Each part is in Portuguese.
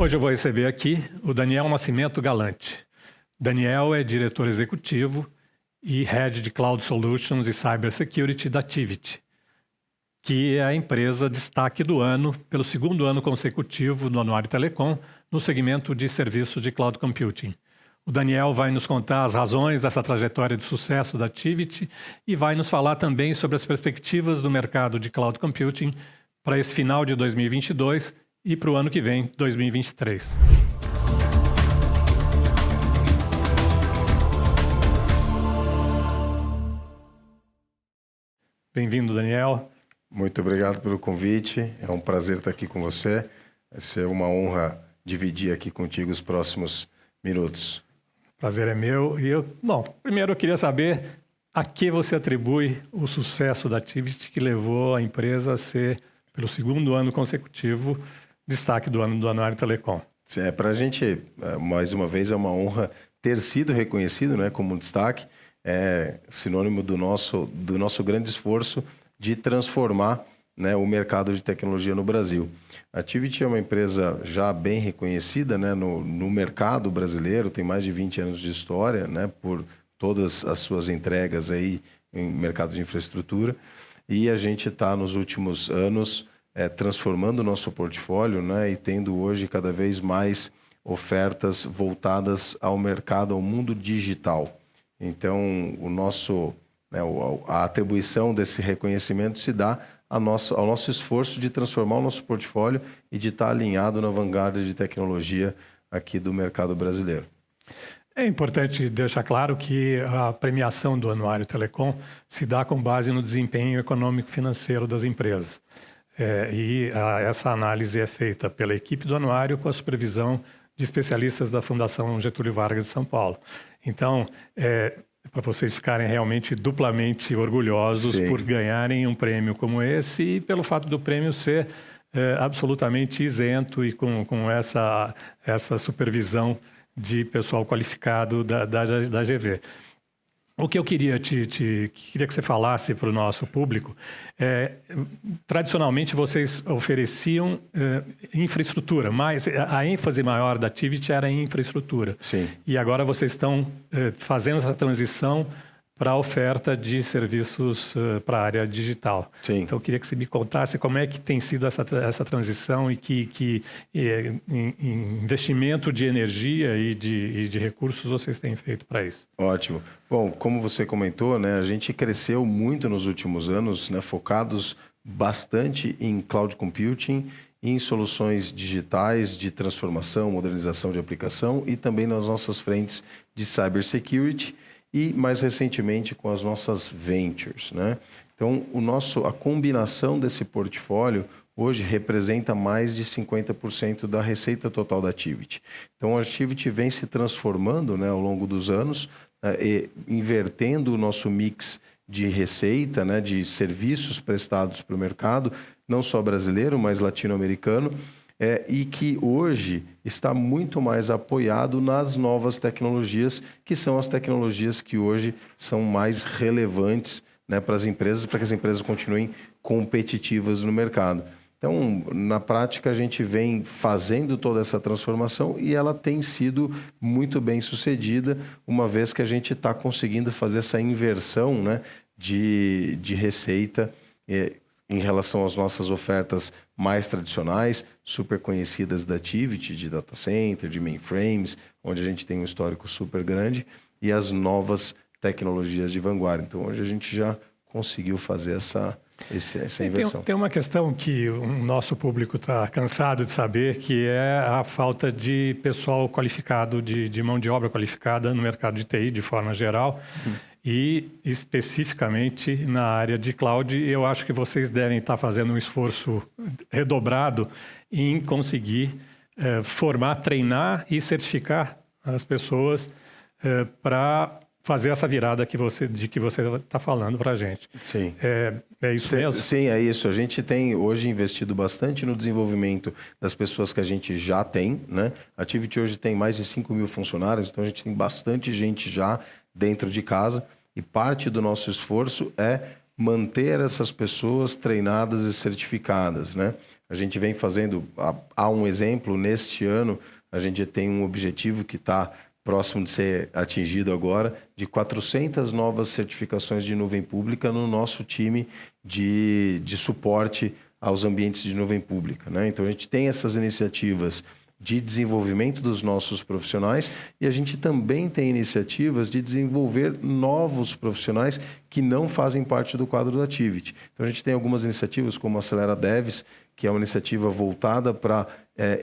Hoje eu vou receber aqui o Daniel Nascimento Galante. Daniel é diretor executivo e Head de Cloud Solutions e Cybersecurity da Tiviti, que é a empresa destaque do ano, pelo segundo ano consecutivo no Anuário Telecom, no segmento de serviços de Cloud Computing. O Daniel vai nos contar as razões dessa trajetória de sucesso da Tiviti e vai nos falar também sobre as perspectivas do mercado de Cloud Computing para esse final de 2022 e para o ano que vem, 2023. Bem-vindo, Daniel. Muito obrigado pelo convite. É um prazer estar aqui com você. Vai ser uma honra dividir aqui contigo os próximos minutos. Prazer é meu. Primeiro eu queria saber a que você atribui o sucesso da Tiviti que levou a empresa a ser, pelo segundo ano consecutivo, destaque do ano do Anuário Telecom. Para a gente, mais uma vez, é uma honra ter sido reconhecido, né, como um destaque. É sinônimo do nosso grande esforço de transformar, né, o mercado de tecnologia no Brasil. A Tiviti é uma empresa já bem reconhecida, né, no mercado brasileiro, tem mais de 20 anos de história, né, por todas as suas entregas aí em mercado de infraestrutura. E a gente está, nos últimos anos, transformando o nosso portfólio, né, e tendo hoje cada vez mais ofertas voltadas ao mercado, ao mundo digital. Então, a atribuição desse reconhecimento se dá ao nosso esforço de transformar o nosso portfólio e de estar alinhado na vanguarda de tecnologia aqui do mercado brasileiro. É importante deixar claro que a premiação do Anuário Telecom se dá com base no desempenho econômico-financeiro das empresas. Essa análise é feita pela equipe do Anuário com a supervisão de especialistas da Fundação Getúlio Vargas de São Paulo. Então, para vocês ficarem realmente duplamente orgulhosos Sim. por ganharem um prêmio como esse e pelo fato do prêmio ser absolutamente isento e com essa supervisão de pessoal qualificado da GV. O que eu queria queria que você falasse para o nosso público tradicionalmente vocês ofereciam infraestrutura, mas a ênfase maior da Tiviti era em infraestrutura. Sim. E agora vocês estão fazendo essa transição para a oferta de serviços para a área digital. Sim. Então, eu queria que você me contasse como é que tem sido essa transição e que investimento de energia e de recursos vocês têm feito para isso. Ótimo. Bom, como você comentou, né, a gente cresceu muito nos últimos anos, né, focados bastante em cloud computing, em soluções digitais de transformação, modernização de aplicação e também nas nossas frentes de cybersecurity e, mais recentemente, com as nossas ventures, né? Então, a combinação desse portfólio hoje representa mais de 50% da receita total da Tiviti. Então, a Tiviti vem se transformando, né, ao longo dos anos, e invertendo o nosso mix de receita, né, de serviços prestados para o mercado, não só brasileiro, mas latino-americano, e que hoje está muito mais apoiado nas novas tecnologias, que são as tecnologias que hoje são mais relevantes, né, para as empresas, para que as empresas continuem competitivas no mercado. Então, na prática, a gente vem fazendo toda essa transformação e ela tem sido muito bem sucedida, uma vez que a gente está conseguindo fazer essa inversão, né, de receita em relação às nossas ofertas mais tradicionais, super conhecidas da Tiviti, de data center, de mainframes, onde a gente tem um histórico super grande, e as novas tecnologias de vanguarda. Então, hoje a gente já conseguiu fazer essa inversão. Tem uma questão que o nosso público está cansado de saber, que é a falta de pessoal qualificado, de mão de obra qualificada no mercado de TI, de forma geral. E especificamente na área de cloud, eu acho que vocês devem estar fazendo um esforço redobrado em conseguir formar, treinar e certificar as pessoas para fazer essa virada que você está falando para a gente. Sim. É isso mesmo? Sim, é isso. A gente tem hoje investido bastante no desenvolvimento das pessoas que a gente já tem, né? A Tiviti hoje tem mais de 5.000 funcionários, então a gente tem bastante gente já dentro de casa e parte do nosso esforço é manter essas pessoas treinadas e certificadas, né? A gente vem fazendo, há um exemplo, neste ano, a gente tem um objetivo que está próximo de ser atingido agora, de 400 novas certificações de nuvem pública no nosso time de suporte aos ambientes de nuvem pública, né? Então, a gente tem essas iniciativas de desenvolvimento dos nossos profissionais e a gente também tem iniciativas de desenvolver novos profissionais que não fazem parte do quadro da Tivit. Então, a gente tem algumas iniciativas como a Acelera Devs, que é uma iniciativa voltada para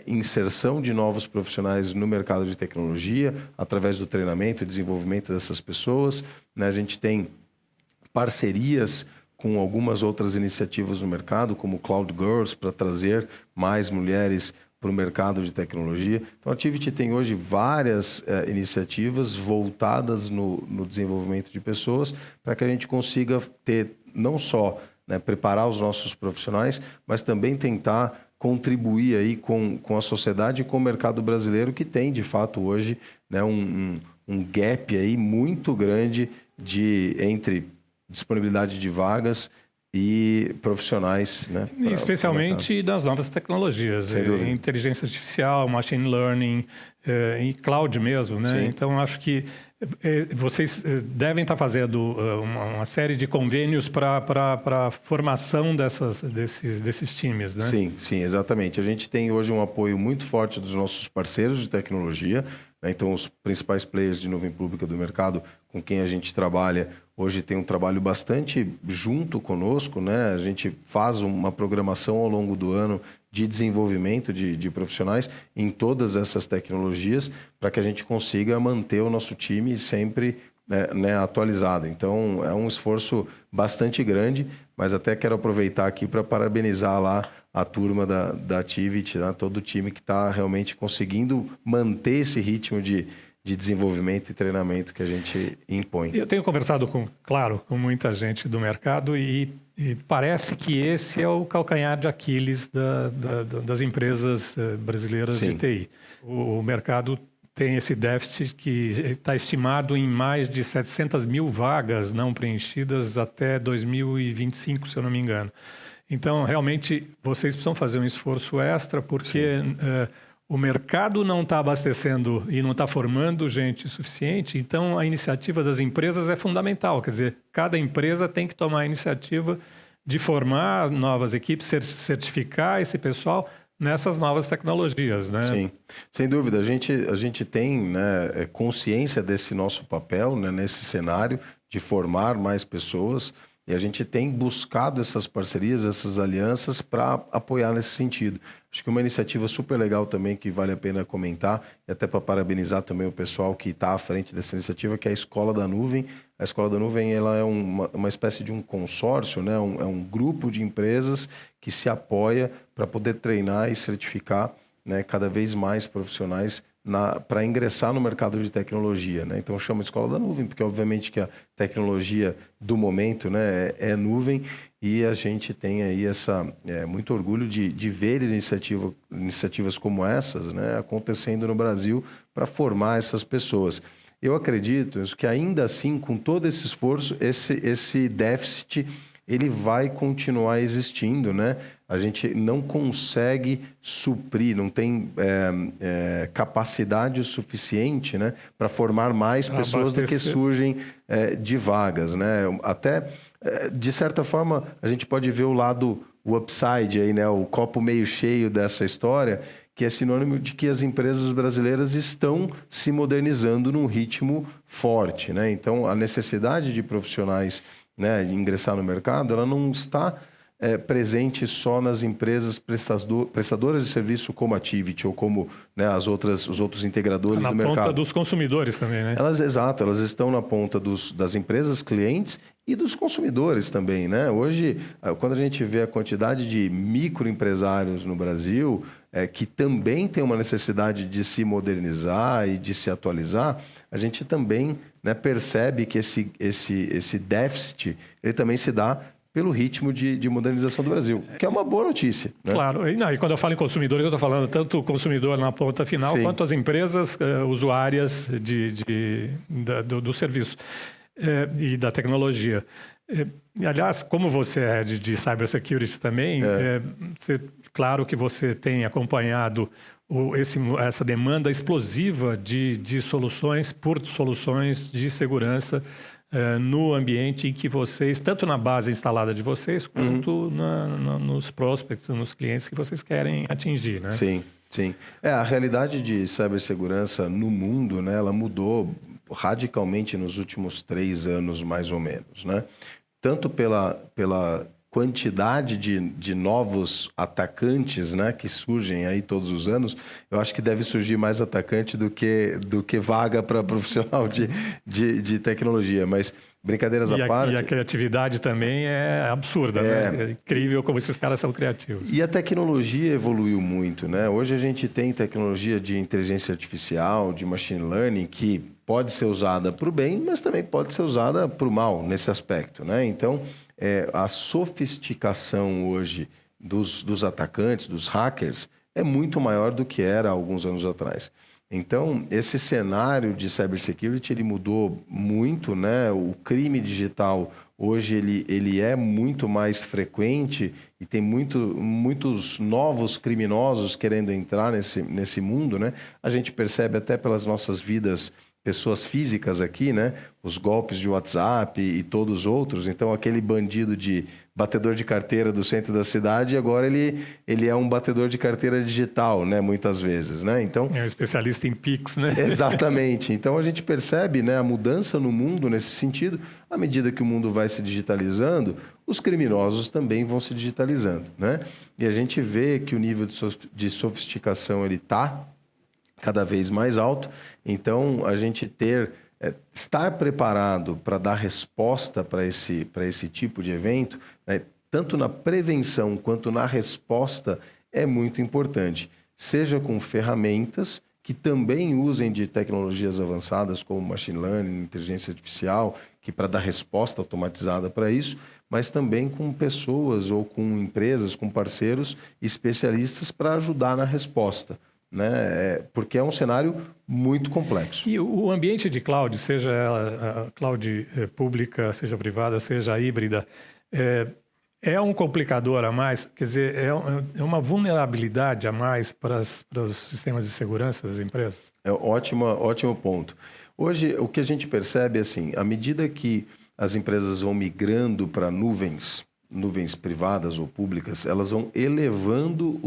inserção de novos profissionais no mercado de tecnologia, através do treinamento e desenvolvimento dessas pessoas, né? A gente tem parcerias com algumas outras iniciativas no mercado, como o Cloud Girls, para trazer mais mulheres para o mercado de tecnologia. Então, a Tivit tem hoje várias iniciativas voltadas no desenvolvimento de pessoas para que a gente consiga ter, não só, né, preparar os nossos profissionais, mas também tentar contribuir aí com a sociedade e com o mercado brasileiro, que tem, de fato, hoje, né, um gap aí muito grande entre disponibilidade de vagas e profissionais, né? Especialmente das novas tecnologias, inteligência artificial, machine learning e cloud mesmo, né? Sim. Então, acho que vocês devem estar fazendo uma série de convênios para a formação desses times, né? Sim, sim, exatamente. A gente tem hoje um apoio muito forte dos nossos parceiros de tecnologia, né? Então, os principais players de nuvem pública do mercado com quem a gente trabalha hoje tem um trabalho bastante junto conosco, né? A gente faz uma programação ao longo do ano de desenvolvimento de profissionais em todas essas tecnologias para que a gente consiga manter o nosso time sempre né, atualizado. Então, é um esforço bastante grande, mas até quero aproveitar aqui para parabenizar lá a turma da Tivit, né? Todo o time que está realmente conseguindo manter esse ritmo de desenvolvimento e treinamento que a gente impõe. Eu tenho conversado com muita gente do mercado e parece que esse é o calcanhar de Aquiles das empresas brasileiras Sim. de TI. O mercado tem esse déficit que está estimado em mais de 700 mil vagas não preenchidas até 2025, se eu não me engano. Então, realmente, vocês precisam fazer um esforço extra porque o mercado não está abastecendo e não está formando gente suficiente, então a iniciativa das empresas é fundamental. Quer dizer, cada empresa tem que tomar a iniciativa de formar novas equipes, certificar esse pessoal nessas novas tecnologias, né? Sim, sem dúvida. A gente tem, né, consciência desse nosso papel, né, nesse cenário de formar mais pessoas. E a gente tem buscado essas parcerias, essas alianças para apoiar nesse sentido. Acho que uma iniciativa super legal também que vale a pena comentar, e até para parabenizar também o pessoal que está à frente dessa iniciativa, que é a Escola da Nuvem. A Escola da Nuvem ela é uma espécie de um consórcio, né? É um grupo de empresas que se apoia para poder treinar e certificar, né, cada vez mais profissionais para ingressar no mercado de tecnologia, né? Então chama de Escola da Nuvem, porque obviamente que a tecnologia do momento, né, é nuvem, e a gente tem aí muito orgulho de ver iniciativas como essas, né, acontecendo no Brasil para formar essas pessoas. Eu acredito que ainda assim, com todo esse esforço, esse déficit ele vai continuar existindo, né? A gente não consegue suprir, não tem capacidade o suficiente, né, para formar mais pessoas do que surgem de vagas, né? Até, de certa forma, a gente pode ver o upside aí, né, o copo meio cheio dessa história, que é sinônimo de que as empresas brasileiras estão se modernizando num ritmo forte, né? Então, a necessidade de profissionais, né, ingressar no mercado, ela não está presente só nas empresas prestadoras de serviço como a Tivit ou como, né, os outros integradores do mercado. Na ponta dos consumidores também, né? Elas estão na ponta das empresas clientes e dos consumidores também, né? Hoje, quando a gente vê a quantidade de microempresários no Brasil, que também tem uma necessidade de se modernizar e de se atualizar, a gente também, né, percebe que esse déficit ele também se dá pelo ritmo de modernização do Brasil, que é uma boa notícia, né? Claro, e quando eu falo em consumidores, eu estou falando tanto o consumidor na ponta final, sim, quanto as empresas usuárias do serviço. e da tecnologia. Aliás, como você é de cybersecurity também, claro que você tem acompanhado essa demanda explosiva de soluções de segurança no ambiente em que vocês, tanto na base instalada de vocês, quanto nos prospects, nos clientes que vocês querem atingir, né? Sim, sim. A realidade de cibersegurança no mundo, né, ela mudou radicalmente nos últimos 3 anos, mais ou menos, né? Tanto pela quantidade de novos atacantes, né, que surgem aí todos os anos, eu acho que deve surgir mais atacante do que vaga para profissional de tecnologia. Mas, brincadeiras à parte... E a criatividade também é absurda, né? É incrível como esses caras são criativos. E a tecnologia evoluiu muito, né? Hoje a gente tem tecnologia de inteligência artificial, de machine learning, que pode ser usada para o bem, mas também pode ser usada para o mal nesse aspecto, né? Então, a sofisticação hoje dos atacantes, dos hackers, é muito maior do que era há alguns anos atrás. Então, esse cenário de cybersecurity, ele mudou muito, né? O crime digital, hoje, ele é muito mais frequente e tem muitos novos criminosos querendo entrar nesse mundo, né? A gente percebe até pelas nossas vidas, pessoas físicas aqui, né? Os golpes de WhatsApp e todos os outros. Então, aquele bandido de batedor de carteira do centro da cidade, agora ele é um batedor de carteira digital, né? Muitas vezes, né? Então, é um especialista em Pix, né? Exatamente. Então, a gente percebe, né, a mudança no mundo nesse sentido. À medida que o mundo vai se digitalizando, os criminosos também vão se digitalizando, né? E a gente vê que o nível de sofisticação ele está cada vez mais alto. Então, a gente estar preparado para dar resposta para esse tipo de evento, né, tanto na prevenção quanto na resposta, é muito importante. Seja com ferramentas que também usem de tecnologias avançadas, como machine learning, inteligência artificial, que para dar resposta automatizada para isso, mas também com pessoas ou com empresas, com parceiros especialistas para ajudar na resposta, né? Porque é um cenário muito complexo. E o ambiente de cloud, seja ela cloud pública, seja privada, seja híbrida, é um complicador a mais? Quer dizer, é uma vulnerabilidade a mais para os sistemas de segurança das empresas? Ótimo ponto. Hoje, o que a gente percebe é assim, à medida que as empresas vão migrando para nuvens privadas ou públicas, elas vão elevando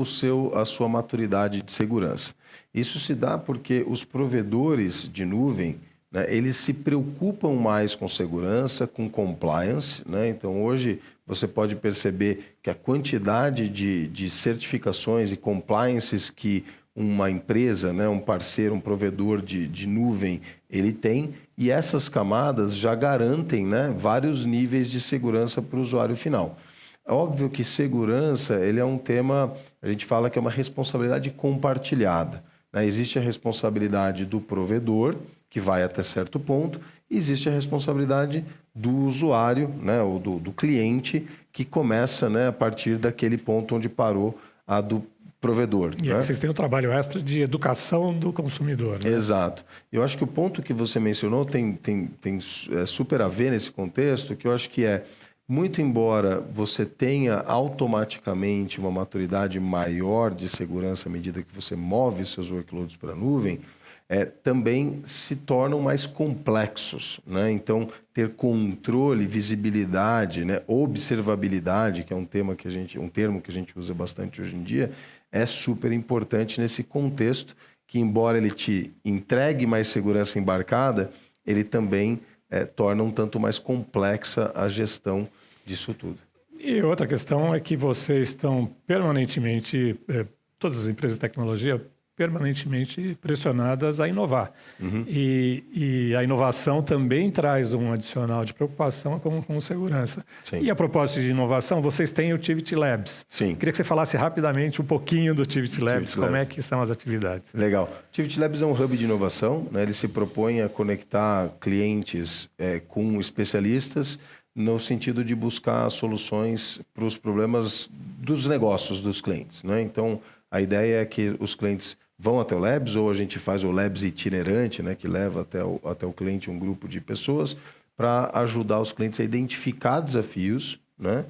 a sua maturidade de segurança. Isso se dá porque os provedores de nuvem, né, eles se preocupam mais com segurança, com compliance, né? Então, hoje, você pode perceber que a quantidade de certificações e compliances que uma empresa, né, um parceiro, um provedor de nuvem, ele tem, e essas camadas já garantem, né, vários níveis de segurança para o usuário final. Óbvio que segurança ele é um tema, a gente fala que é uma responsabilidade compartilhada, né? Existe a responsabilidade do provedor, que vai até certo ponto, e existe a responsabilidade do usuário, né, ou do cliente, que começa, né, a partir daquele ponto onde parou a do provedor. E aí vocês têm um trabalho extra de educação do consumidor, né? Exato. Eu acho que o ponto que você mencionou tem super a ver nesse contexto, que eu acho que muito embora você tenha automaticamente uma maturidade maior de segurança à medida que você move seus workloads para a nuvem, também se tornam mais complexos, né? Então, ter controle, visibilidade, né? Observabilidade, que é um termo que a gente usa bastante hoje em dia, é super importante nesse contexto, que embora ele te entregue mais segurança embarcada, ele também torna um tanto mais complexa a gestão disso tudo. E outra questão é que vocês estão permanentemente, todas as empresas de tecnologia, permanentemente pressionadas a inovar. Uhum. E a inovação também traz um adicional de preocupação com segurança. Sim. E a propósito de inovação, vocês têm o Tivit Labs. Sim. Queria que você falasse rapidamente um pouquinho do Tivit Labs, como é que são as atividades. Legal. O Tivit Labs é um hub de inovação, né? Ele se propõe a conectar clientes com especialistas no sentido de buscar soluções para os problemas dos negócios dos clientes, né? Então, a ideia é que os clientes vão até o Labs, ou a gente faz o Labs itinerante, né, que leva até o cliente um grupo de pessoas para ajudar os clientes a identificar desafios, né,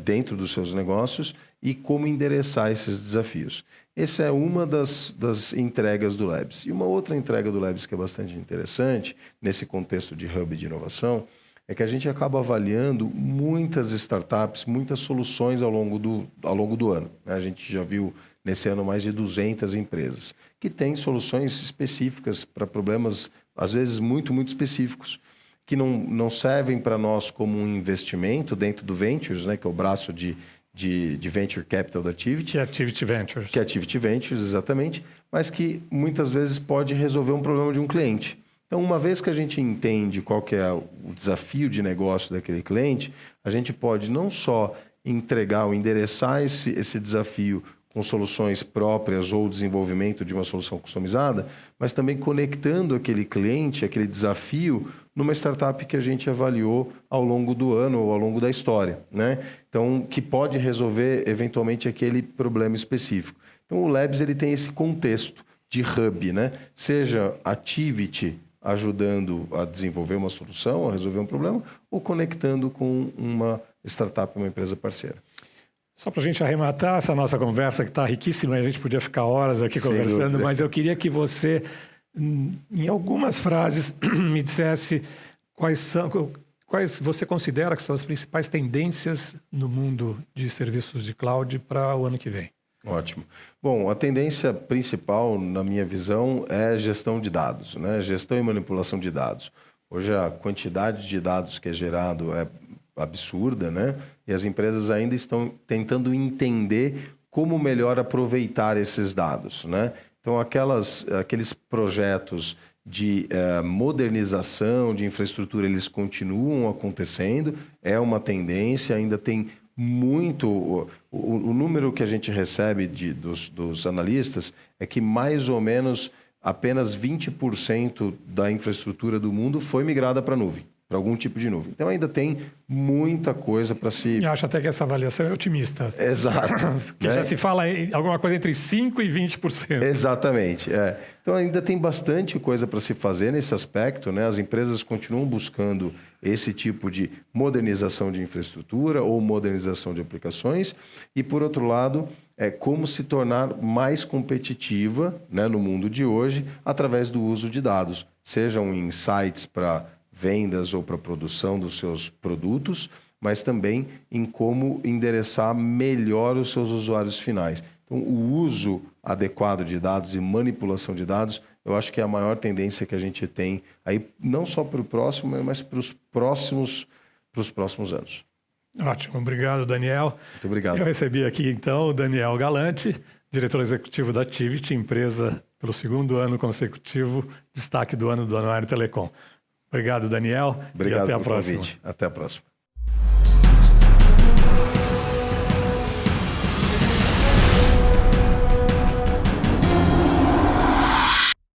dentro dos seus negócios e como endereçar esses desafios. Essa é uma das entregas do Labs. E uma outra entrega do Labs que é bastante interessante, nesse contexto de hub de inovação, é que a gente acaba avaliando muitas startups, muitas soluções ao longo do ano. A gente já viu nesse ano mais de 200 empresas que têm soluções específicas para problemas, às vezes, muito, muito específicos, que não servem para nós como um investimento dentro do Ventures, né, que é o braço de Venture Capital da Tiviti. Que é Tiviti Ventures. Que é Tiviti Ventures, exatamente, mas que muitas vezes pode resolver um problema de um cliente. Então, uma vez que a gente entende qual que é o desafio de negócio daquele cliente, a gente pode não só entregar ou endereçar esse desafio com soluções próprias ou desenvolvimento de uma solução customizada, mas também conectando aquele cliente, aquele desafio, numa startup que a gente avaliou ao longo do ano ou ao longo da história, né? Então, que pode resolver eventualmente aquele problema específico. Então, o Labs ele tem esse contexto de hub, né? Seja a Tiviti ajudando a desenvolver uma solução, a resolver um problema, ou conectando com uma startup, uma empresa parceira. Só para a gente arrematar essa nossa conversa, que está riquíssima, a gente podia ficar horas aqui Sem conversando, dúvida. mas eu queria que você, em algumas frases, me dissesse quais você considera que são as principais tendências no mundo de serviços de cloud para o ano que vem. Ótimo. Bom, a tendência principal, na minha visão, é gestão de dados, né? Gestão e manipulação de dados. Hoje a quantidade de dados que é gerado é absurda, né? E as empresas ainda estão tentando entender como melhor aproveitar esses dados, né? Então, aqueles projetos de modernização de infraestrutura, eles continuam acontecendo, é uma tendência, ainda tem muito... O número que a gente recebe dos analistas é que mais ou menos apenas 20% da infraestrutura do mundo foi migrada para a nuvem, para algum tipo de nuvem. Então ainda tem muita coisa para se... Eu acho até que essa avaliação é otimista. Exato. Porque já se fala em alguma coisa entre 5% e 20%. Exatamente. Então ainda tem bastante coisa para se fazer nesse aspecto, né? As empresas continuam buscando esse tipo de modernização de infraestrutura ou modernização de aplicações e, por outro lado, como se tornar mais competitiva, né, no mundo de hoje através do uso de dados, sejam em sites para vendas ou para produção dos seus produtos, mas também em como endereçar melhor os seus usuários finais. Então, o uso adequado de dados e manipulação de dados, eu acho que é a maior tendência que a gente tem aí, não só para o próximo, mas para os próximos anos. Ótimo, obrigado, Daniel. Muito obrigado. Eu recebi aqui, então, o Daniel Galante, diretor executivo da Tiviti, empresa pelo 2º ano consecutivo, destaque do ano do Anuário Telecom. Obrigado, Daniel. Obrigado e até a pelo próxima. convite. Até a próxima.